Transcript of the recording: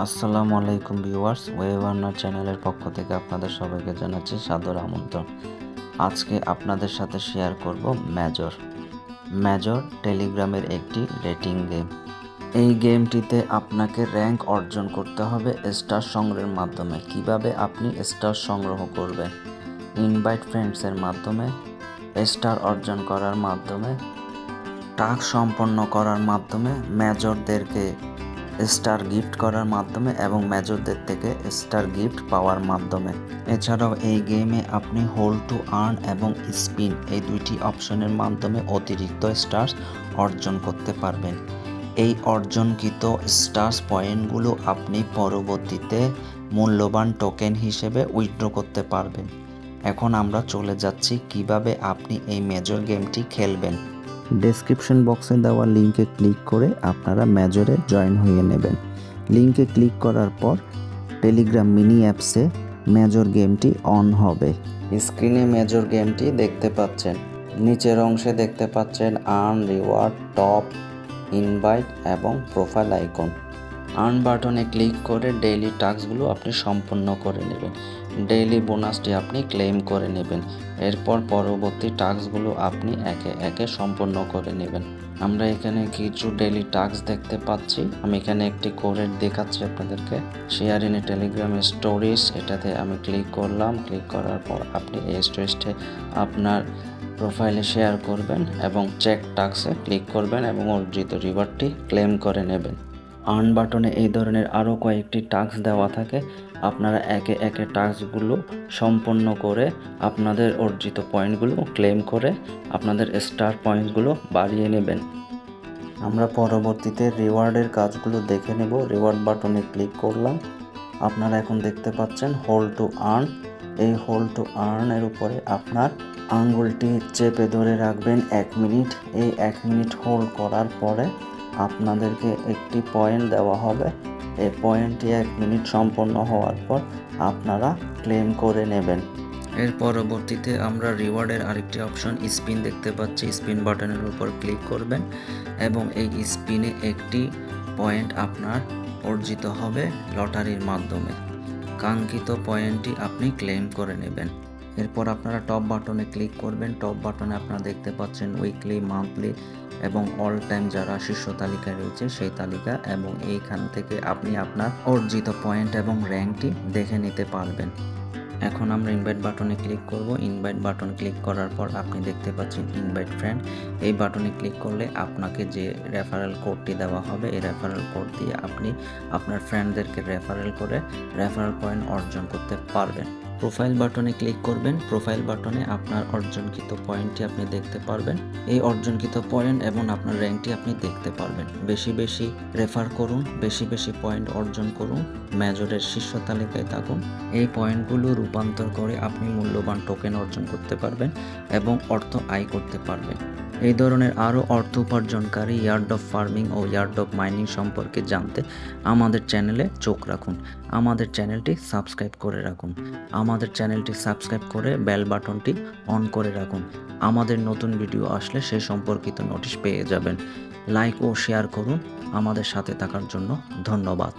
আসসালামু আলাইকুম viewers, web earner চ্যানেলের পক্ষ থেকে আপনাদের সবাইকে জানাচ্ছি সাদর আমন্ত্রণ। আজকে আপনাদের সাথে শেয়ার করব মেজর টেলিগ্রামের একটি রেটিং গেম। এই গেমটিতে আপনাকে র্যাঙ্ক অর্জন করতে হবে স্টার সংগ্রহের মাধ্যমে। কিভাবে আপনি স্টার সংগ্রহ করবেন? ইনভাইট ফ্রেন্ডসের মাধ্যমে, স্টার অর্জন করার মাধ্যমে, টাস্ক সম্পন্ন করার মাধ্যমে, মেজরদেরকে স্টার গিফট করার মাধ্যমে এবং মেজরদের থেকে স্টার গিফট পাওয়ার মাধ্যমে। এছাড়াও এই গেমে আপনি হোল্ড টু আর্ন এবং স্পিন এই দুইটি অপশনের মাধ্যমে অতিরিক্ত স্টার্স অর্জন করতে পারবেন। এই অর্জনকৃত স্টার্স পয়েন্টগুলো আপনি পরবর্তীতে মূল্যবান টোকেন হিসেবে উইথড্র করতে পারবেন। এখন আমরা চলে যাচ্ছি কিভাবে আপনি এই মেজর গেমটি খেলবেন। ডেসক্রিপশন বক্সে দেওয়া লিঙ্কে ক্লিক করে আপনারা মেজরে জয়েন হয়ে নেবেন। লিঙ্কে ক্লিক করার পর টেলিগ্রাম মিনি অ্যাপসে মেজর গেমটি অন হবে। স্ক্রিনে মেজর গেমটি দেখতে পাচ্ছেন। নিচের অংশে দেখতে পাচ্ছেন আর্ন, রিওয়ার্ড, টপ, ইনভাইট এবং প্রোফাইল আইকন। আর্ন বাটনে ক্লিক করে ডেইলি টাস্কগুলো আপনি সম্পূর্ণ করে নেবেন। ডেইলি বোনাসটি আপনি ক্লেম করে নেবেন। এরপর পরবর্তী টাস্কগুলো আপনি একে একে সম্পূর্ণ করে নেবেন। আমরা এখানে কিছু ডেইলি টাস্ক দেখতে পাচ্ছি। আমি এখানে একটি কোড দেখাচ্ছি আপনাদেরকে। শেয়ার ইন টেলিগ্রাম স্টোরিজ, এটাতে আমি ক্লিক করলাম। ক্লিক করার পর আপনি এই স্টোরিজটি আপনার প্রোফাইলে শেয়ার করবেন এবং চেক টাস্কে ক্লিক করবেন এবং অর্জিত রিওয়ার্ডটি ক্লেম করে নেবেন। আর্ন বাটনে এই ধরনের আরও কয়েকটি টাস্ক দেওয়া থাকে। আপনারা একে একে টাস্কগুলো সম্পন্ন করে আপনাদের অর্জিত পয়েন্টগুলো ক্লেম করে আপনাদের স্টার পয়েন্টগুলো বাড়িয়ে নেবেন। আমরা পরবর্তীতে রিওয়ার্ডের কাজগুলো দেখে নেব। রিওয়ার্ড বাটনে ক্লিক করলাম। আপনারা এখন দেখতে পাচ্ছেন হোল্ড টু আর্ন। এই হোল্ড টু আর্নের উপরে আপনার আঙ্গুলটি চেপে ধরে রাখবেন 1 মিনিট। এই 1 মিনিট হোল্ড করার পরে আপনাদেরকে একটি পয়েন্ট দেওয়া হবে। এই পয়েন্টটি 1 মিনিট সম্পন্ন হওয়ার পর আপনারা ক্লেম করে নেবেন। এর পরবর্তীতে আমরা রিওয়ার্ডের আরেকটি অপশন স্পিন দেখতে পাচ্ছি। স্পিন বাটনের উপর ক্লিক করবেন এবং এই স্পিনে একটি পয়েন্ট আপনার অর্জিত হবে লটারির মাধ্যমে। কাঙ্ক্ষিত পয়েন্টটি আপনি ক্লেম করে নেবেন। এরপর আপনারা টপ বাটনে ক্লিক করবেন। টপ বাটনে আপনারা দেখতে পাচ্ছেন উইকলি, মান্থলি এবং অল টাইম যারা শীর্ষ তালিকায় রয়েছে সেই তালিকা, এবং এইখান থেকে আপনি আপনার অর্জিত পয়েন্ট এবং র্যাঙ্কটি দেখে নিতে পারবেন। এখন আমরা ইনভাইট বাটনে ক্লিক করব। ইনভাইট বাটন ক্লিক করার পর আপনি দেখতে পাচ্ছেন ইনভাইট ফ্রেন্ড। এই বাটনে ক্লিক করলে আপনাকে যে রেফারেল কোডটি দেওয়া হবে, এই রেফারেল কোড দিয়ে আপনি আপনার ফ্রেন্ডদেরকে রেফারেল করে রেফারেল পয়েন্ট অর্জন করতে পারবেন। প্রোফাইল বাটনে ক্লিক করবেন। প্রোফাইল বাটনে আপনার অর্জনকৃত পয়েন্টটি আপনি দেখতে পারবেন। এই অর্জনকৃত পয়েন্ট এবং আপনার র্যাঙ্কটি আপনি দেখতে পারবেন। বেশি বেশি রেফার করুন, বেশি বেশি পয়েন্ট অর্জন করুন, মেজরের শীর্ষ তালিকায় থাকুন। এই পয়েন্টগুলো রূপান্তর করে আপনি মূল্যবান টোকেন অর্জন করতে পারবেন এবং অর্থ আয় করতে পারবেন। এই ধরনের আরও অর্থ উপার্জনকারী ইয়ার্ড অফ ফার্মিং ও ইয়ার্ড অফ মাইনিং সম্পর্কে জানতে আমাদের চ্যানেলে চোখ রাখুন। আমাদের চ্যানেলটি সাবস্ক্রাইব করে রাখুন। আমাদের চ্যানেলটি সাবস্ক্রাইব করে বেল বাটনটি অন করে রাখুন। আমাদের নতুন ভিডিও আসলে সেই সম্পর্কিত নোটিশ পেয়ে যাবেন। লাইক ও শেয়ার করুন। আমাদের সাথে থাকার জন্য ধন্যবাদ।